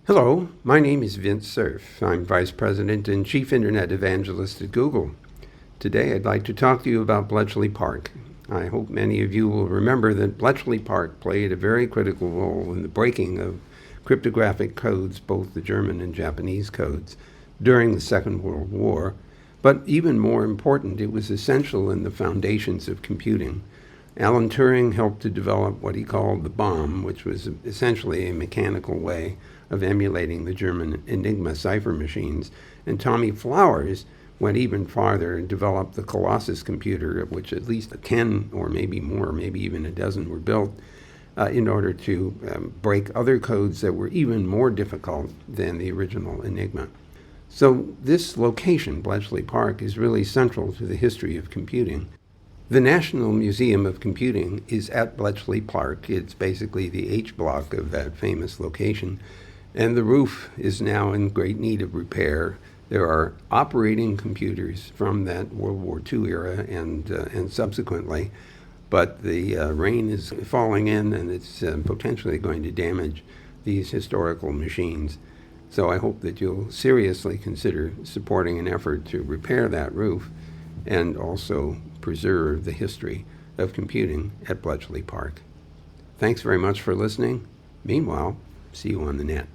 Hello, my name is Vint Cerf. I'm Vice President and Chief Internet Evangelist at Google. Today I'd like to talk to you about Bletchley Park. I hope many of you will remember that Bletchley Park played a very critical role in the breaking of cryptographic codes, both the German and Japanese codes, during the Second World War. But even more important, it was essential in the foundations of computing. Alan Turing helped to develop what he called the bomb, which was essentially a mechanical way of emulating the German Enigma cipher machines. And Tommy Flowers went even farther and developed the Colossus computer, of which at least 10 or maybe more, maybe even a dozen were built in order to break other codes that were even more difficult than the original Enigma. So this location, Bletchley Park, is really central to the history of computing. The National Museum of Computing is at Bletchley Park. It's basically the H block of that famous location. And the roof is now in great need of repair. There are operating computers from that World War II era and subsequently, but the rain is falling in and it's potentially going to damage these historical machines. So I hope that you'll seriously consider supporting an effort to repair that roof and also preserve the history of computing at Bletchley Park. Thanks very much for listening. Meanwhile, see you on the net.